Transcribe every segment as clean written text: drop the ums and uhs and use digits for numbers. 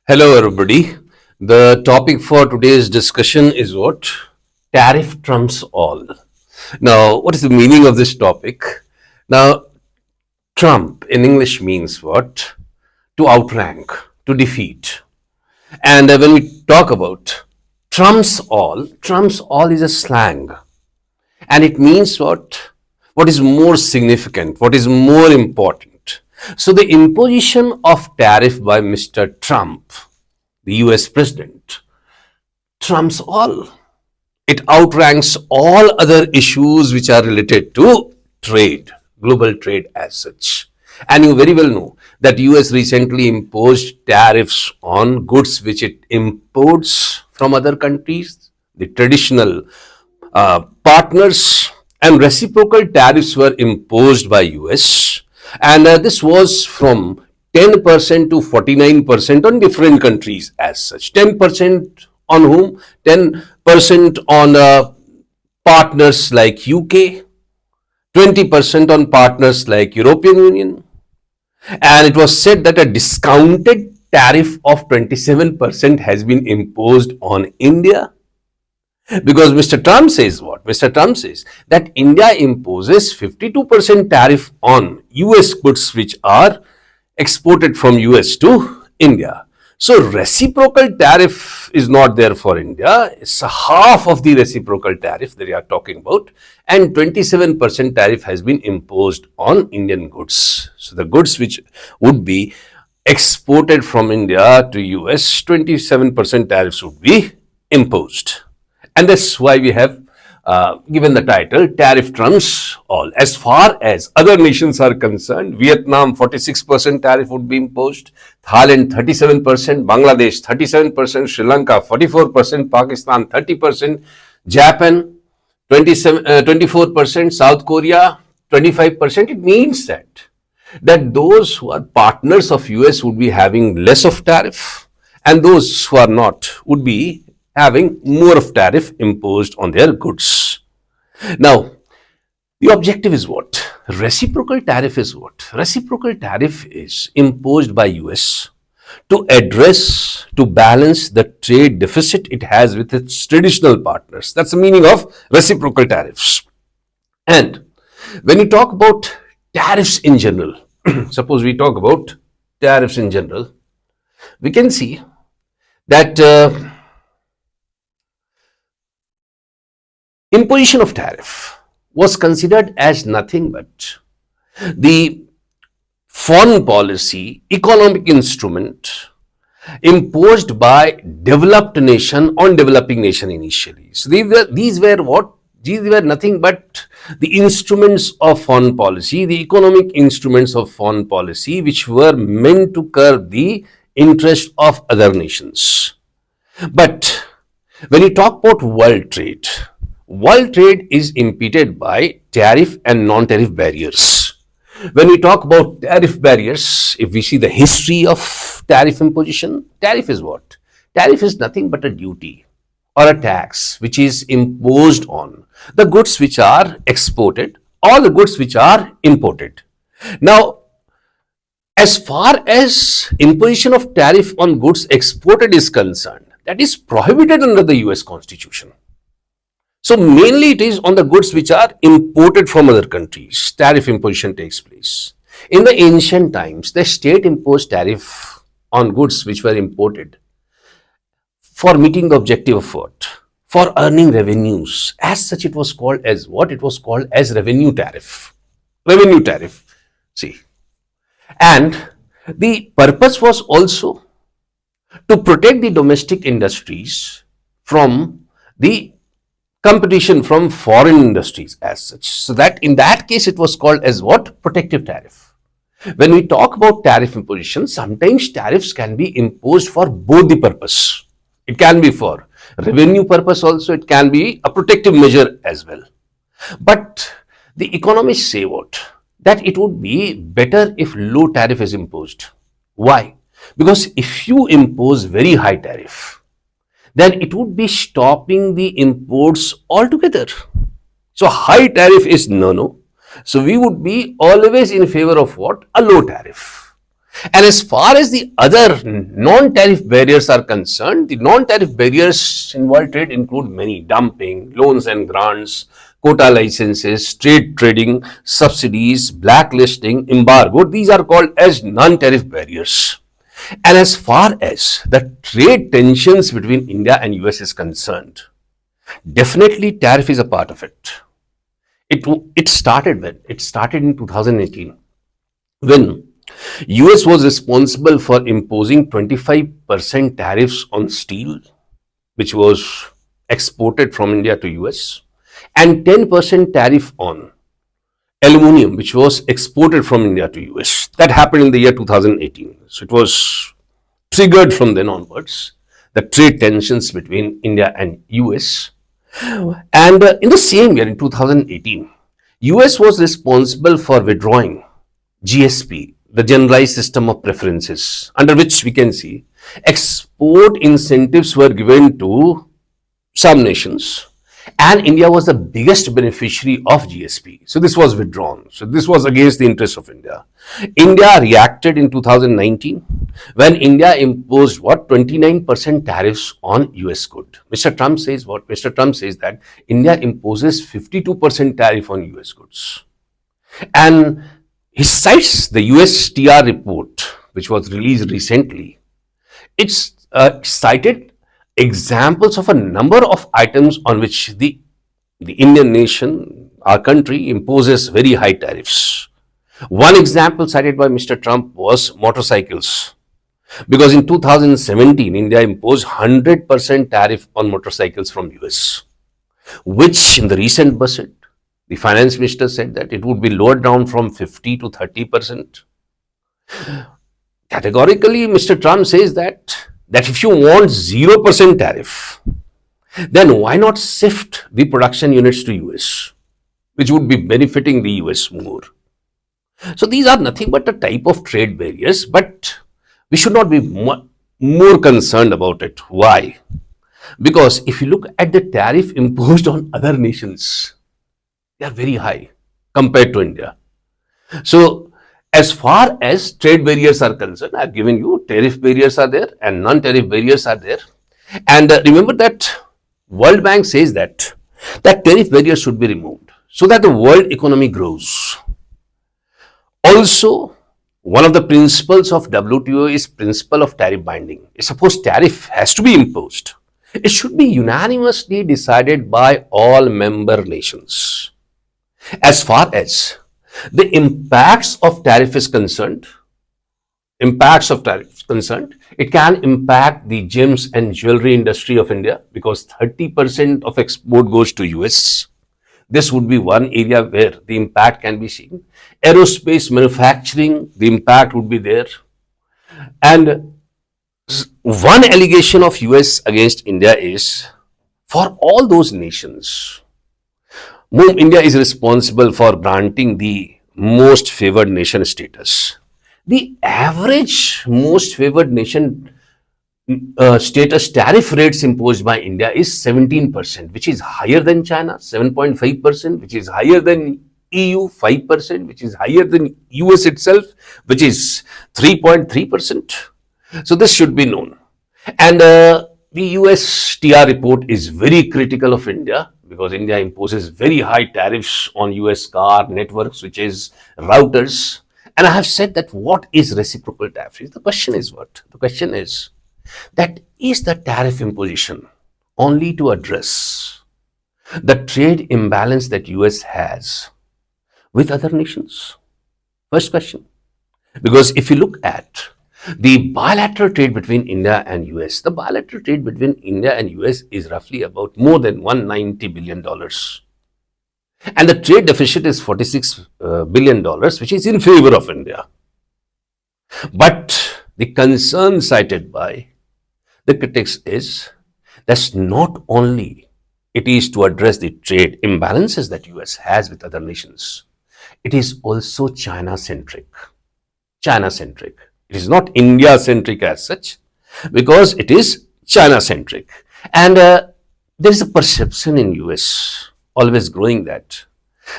Hello, everybody. The topic for today's discussion is what? Tariff trumps all. Now, what is the meaning of this topic? Now, trump in English means what? To outrank, to defeat. And when we talk about trumps all is a slang. And it means what? What is more significant? What is more important? So, the imposition of tariff by Mr. Trump, the US president, trumps all. It outranks all other issues which are related to trade, global trade as such. And you very well know that US recently imposed tariffs on goods which it imports from other countries, the traditional partners, and reciprocal tariffs were imposed by US, and this was from 10% to 49% on different countries as such. 10% on whom? 10% on partners like UK, 20% on partners like European Union, and it was said that a discounted tariff of 27% has been imposed on India. Because Mr. Trump says what? Mr. Trump says that India imposes 52% tariff on US goods which are exported from US to India. So reciprocal tariff is not there for India. It's half of the reciprocal tariff that we are talking about, and 27% tariff has been imposed on Indian goods. So the goods which would be exported from India to US, 27% tariffs would be imposed. And that's why we have given the title Tariff Trumps All. As far as other nations are concerned, Vietnam 46% tariff would be imposed, Thailand 37%, Bangladesh 37%, Sri Lanka 44%, Pakistan 30%, Japan 24%, South Korea 25%. It means that those who are partners of US would be having less of tariff, and those who are not would be having more of tariff imposed on their goods. Now, the objective is what? Reciprocal tariff is what? Reciprocal tariff is imposed by US to address, to balance the trade deficit it has with its traditional partners. That's the meaning of reciprocal tariffs. And when you talk about tariffs in general, suppose we talk about tariffs in general, we can see that imposition of tariff was considered as nothing but the foreign policy economic instrument imposed by developed nation on developing nation initially. So these were what? These were nothing but the instruments of foreign policy, the economic instruments of foreign policy, which were meant to curb the interest of other nations. But when you talk about world trade is impeded by tariff and non-tariff barriers. When we talk about tariff barriers, if we see the history of tariff imposition, tariff is what? Tariff is nothing but a duty or a tax which is imposed on the goods which are exported or the goods which are imported. Now, as far as imposition of tariff on goods exported is concerned, that is prohibited under the US Constitution. So mainly it is on the goods which are imported from other countries. Tariff imposition takes place. In the ancient times, the state imposed tariff on goods which were imported for meeting the objective of what? For earning revenues. As such, it was called as what? It was called as revenue tariff. Revenue tariff. See. And the purpose was also to protect the domestic industries from the competition from foreign industries as such. So that in that case, it was called as what? Protective tariff. When we talk about tariff imposition, sometimes tariffs can be imposed for both the purpose. It can be for revenue purpose also, it can be a protective measure as well. But the economists say what? That it would be better if low tariff is imposed. Why? Because if you impose very high tariff, then it would be stopping the imports altogether. So high tariff is no. So we would be always in favor of what? A low tariff. And as far as the other non-tariff barriers are concerned, the non-tariff barriers involved trade include many: dumping, loans and grants, quota licenses, trade trading, subsidies, blacklisting, embargo. These are called as non-tariff barriers. And as far as the trade tensions between India and US is concerned, definitely tariff is a part of it. It started when? It started in 2018 when US was responsible for imposing 25% tariffs on steel, which was exported from India to US, and 10% tariff on aluminium, which was exported from India to US. That happened in the year 2018. So it was triggered from then onwards, the trade tensions between India and US. And in the same year, in 2018, US was responsible for withdrawing GSP, the Generalized System of Preferences, under which we can see export incentives were given to some nations, and India was the biggest beneficiary of GSP. So this was withdrawn. So this was against the interests of India. India reacted in 2019 when India imposed 29% tariffs on US good. Mr. Trump says what? Mr. Trump says that India imposes 52% tariff on US goods. And he cites the USTR report, which was released recently. It's cited examples of a number of items on which the Indian nation, our country, imposes very high tariffs. One example cited by Mr. Trump was motorcycles, because in 2017, India imposed 100% tariff on motorcycles from US, which in the recent budget, the finance minister said that it would be lowered down from 50 to 30%. Categorically, Mr. Trump says that if you want 0% tariff, then why not shift the production units to US, which would be benefiting the US more. So these are nothing but a type of trade barriers, but we should not be more concerned about it. Why? Because if you look at the tariff imposed on other nations, they are very high compared to India. So as far as trade barriers are concerned, I have given you tariff barriers are there and non-tariff barriers are there. And remember that World Bank says that tariff barriers should be removed so that the world economy grows. Also, one of the principles of WTO is principle of tariff binding. Suppose tariff has to be imposed, it should be unanimously decided by all member nations. As far as the impacts of tariff is concerned, it can impact the gems and jewelry industry of India because 30% of export goes to US. This would be one area where the impact can be seen. Aerospace manufacturing, the impact would be there. And one allegation of US against India is for all those nations whom India is responsible for granting the most favored nation status. The average most favored nation status tariff rates imposed by India is 17%, which is higher than China, 7.5%, which is higher than EU, 5%, which is higher than US itself, which is 3.3%. So this should be known. And the USTR report is very critical of India because India imposes very high tariffs on US car network switches, routers. And I have said that what is reciprocal tariff? The question is what? The question is that is the tariff imposition only to address the trade imbalance that US has with other nations? First question. Because if you look at the bilateral trade between India and US, the bilateral trade between India and US is roughly about more than $190 billion. And the trade deficit is $46 billion, which is in favor of India. But the concern cited by the critics is that not only it is to address the trade imbalances that US has with other nations, it is also China-centric. China-centric. It is not India-centric as such, because it is China-centric. And there is a perception in US, always growing that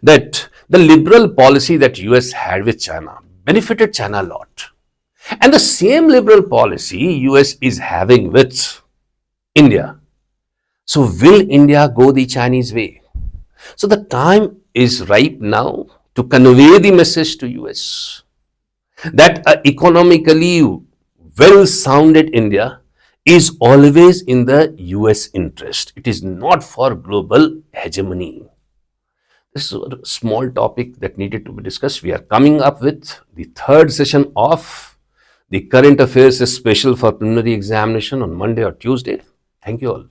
the liberal policy that US had with China benefited China a lot. And the same liberal policy US is having with India. So will India go the Chinese way? So the time is ripe now to convey the message to US that economically well-sounded India is always in the US interest. It is not for global hegemony. This is a small topic that needed to be discussed. We are coming up with the third session of the current affairs special for preliminary examination on Monday or Tuesday. Thank you all.